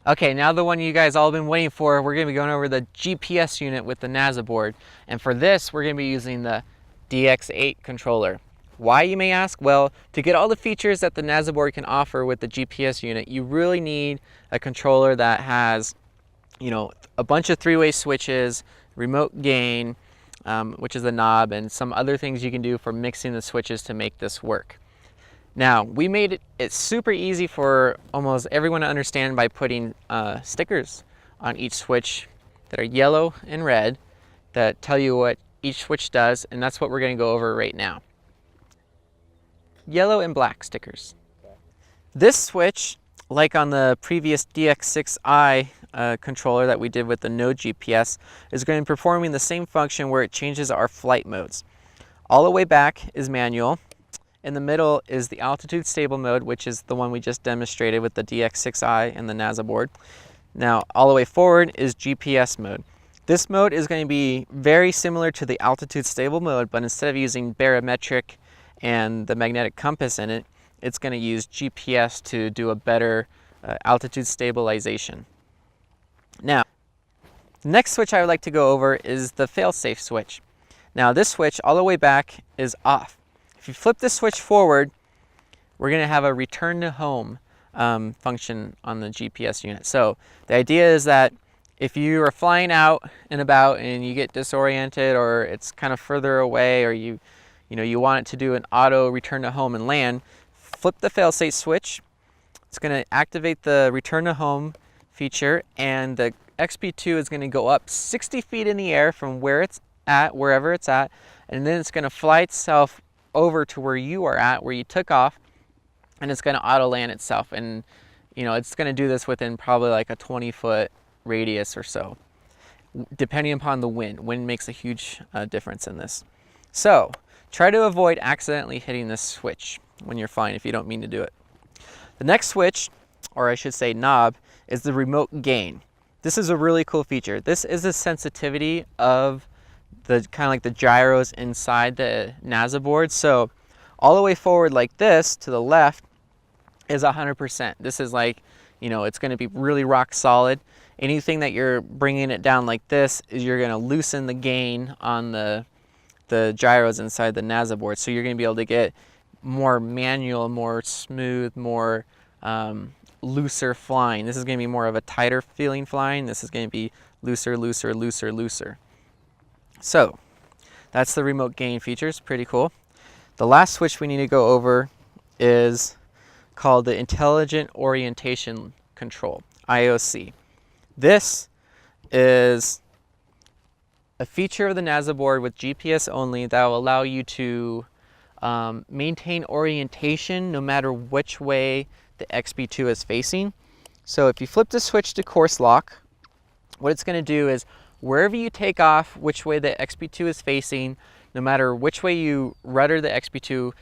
Okay, now the one you guys all been waiting for, we're going to be going over the GPS unit with the NASA board. And for this, we're going to be using the DX8 controller. Why, you may ask? Well, to get all the features that the NASA board can offer with the GPS unit, you really need a controller that has, a bunch of three-way switches, remote gain, which is the knob, and some other things you can do for mixing the switches to make this work. Now, we made it super easy for almost everyone to understand by putting stickers on each switch that are yellow and red that tell you what each switch does, and that's what we're going to go over right now. Yellow and black stickers. This switch, like on the previous DX6i controller that we did with the no GPS, is going to be performing the same function where it changes our flight modes. All the way back is manual. In the middle is the altitude stable mode, which is the one we just demonstrated with the DX6i and the NASA board. Now, all the way forward is GPS mode. This mode is going to be very similar to the altitude stable mode, but instead of using barometric and the magnetic compass in it, it's going to use GPS to do a better altitude stabilization. Now, the next switch I would like to go over is the fail-safe switch. Now, this switch all the way back is off. If you flip this switch forward, we're going to have a return to home function on the GPS unit. So the idea is that if you are flying out and about and you get disoriented, or it's kind of further away, or you want it to do an auto return to home and land, flip the failsafe switch. It's going to activate the return to home feature, and the XP2 is going to go up 60 feet in the air from where it's at, wherever it's at, and then it's going to fly itself over to where you are at, where you took off, and it's going to auto land itself. And it's going to do this within probably like a 20-foot radius or so, depending upon the wind. Wind makes a huge difference in this. So try to avoid accidentally hitting this switch when you're flying if you don't mean to do it. The next switch, or I should say knob, is the remote gain. This is a really cool feature. This is the sensitivity of the kind of like the gyros inside the NASA board. So all the way forward like this to the left is 100%. This is like, it's going to be really rock solid. Anything that you're bringing it down like this is you're going to loosen the gain on the gyros inside the NASA board. So you're going to be able to get more manual, more smooth, more looser flying. This is going to be more of a tighter feeling flying. This is going to be looser, looser, looser, looser. So that's the remote gain features, pretty cool. The last switch we need to go over is called the Intelligent Orientation Control, IOC. This is a feature of the NASA board with GPS only that will allow you to maintain orientation no matter which way the XP2 is facing. So if you flip the switch to course lock, what it's going to do is wherever you take off, which way the XP2 is facing, no matter which way you rudder the XP2,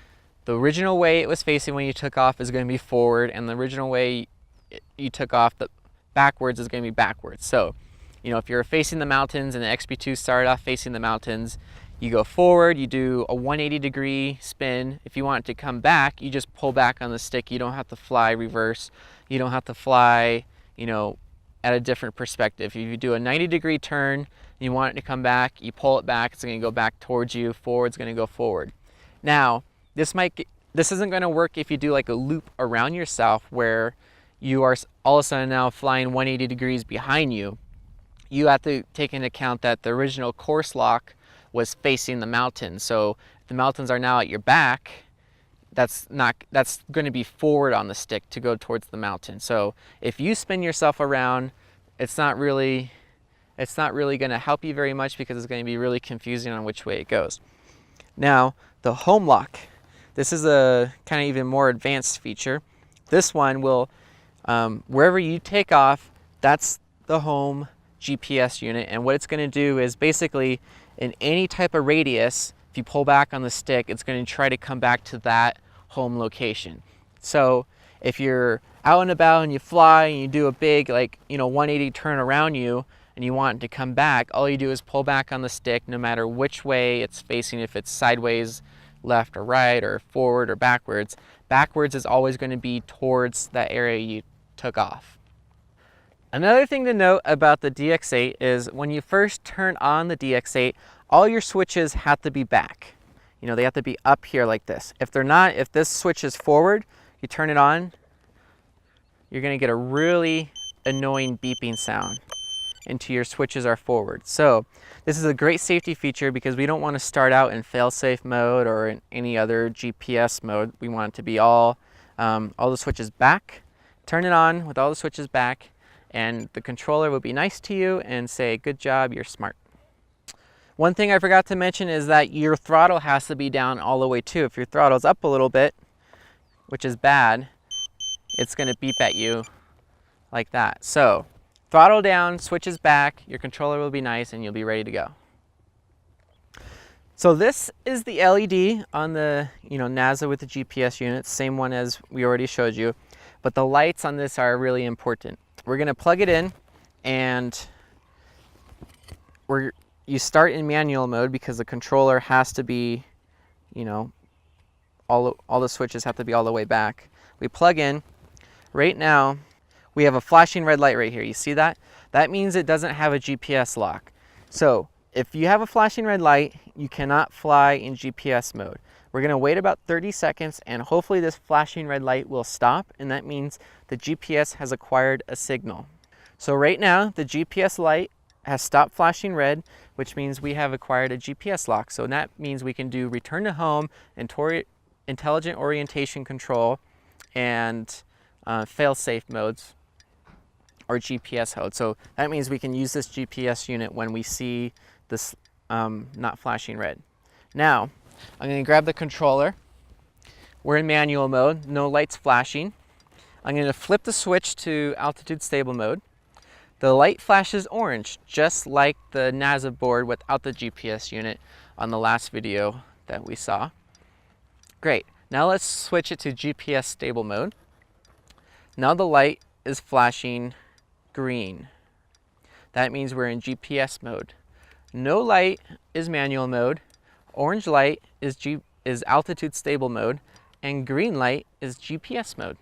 the original way it was facing when you took off is going to be forward, and the original way you took off backwards is going to be backwards. So, if you're facing the mountains and the XP2 started off facing the mountains, you go forward, you do a 180-degree spin. If you want it to come back, you just pull back on the stick. You don't have to fly reverse. You don't have to fly, at a different perspective. If you do a 90-degree turn and you want it to come back, you pull it back, it's going to go back towards you. Forward's going to go forward. Now, this isn't going to work if you do like a loop around yourself where you are all of a sudden now flying 180 degrees behind you. You have to take into account that the original course lock was facing the mountains. So if the mountains are now at your back, that's going to be forward on the stick to go towards the mountain. So if you spin yourself around, it's not really going to help you very much, because it's going to be really confusing on which way it goes. Now, the home lock. This is a kind of even more advanced feature. This one will, wherever you take off, that's the home GPS unit. And what it's going to do is basically in any type of radius, if you pull back on the stick, it's going to try to come back to that home location. So if you're out and about and you fly and you do a big 180 turn around you and you want it to come back, all you do is pull back on the stick no matter which way it's facing, if it's sideways, left or right, or forward or backwards. Backwards is always going to be towards that area you took off. Another thing to note about the DX8 is when you first turn on the DX8, all your switches have to be back. You know, they have to be up here like this. If they're not, if this switch is forward, you turn it on, you're gonna get a really annoying beeping sound until your switches are forward. So this is a great safety feature because we don't want to start out in fail-safe mode or in any other GPS mode. We want it to be all the switches back. Turn it on with all the switches back, and the controller will be nice to you and say, good job, you're smart. One thing I forgot to mention is that your throttle has to be down all the way too. If your throttle's up a little bit, which is bad, it's gonna beep at you like that. So throttle down, switches back, your controller will be nice and you'll be ready to go. So this is the LED on the NASA with the GPS unit, same one as we already showed you, but the lights on this are really important. We're gonna plug it in, and you start in manual mode because the controller has to be, all the switches have to be all the way back. We plug in. Right now, we have a flashing red light right here. You see that? That means it doesn't have a GPS lock. So if you have a flashing red light, you cannot fly in GPS mode. We're gonna wait about 30 seconds and hopefully this flashing red light will stop, and that means the GPS has acquired a signal. So right now, the GPS light has stopped flashing red, which means we have acquired a GPS lock. So that means we can do return to home, intelligent orientation control, and fail-safe modes, or GPS mode. So that means we can use this GPS unit when we see this not flashing red. Now, I'm going to grab the controller. We're in manual mode, no lights flashing. I'm going to flip the switch to altitude stable mode. The light flashes orange, just like the NASA board without the GPS unit on the last video that we saw. Great. Now let's switch it to GPS stable mode. Now the light is flashing green. That means we're in GPS mode. No light is manual mode. Orange light is altitude stable mode, and green light is GPS mode.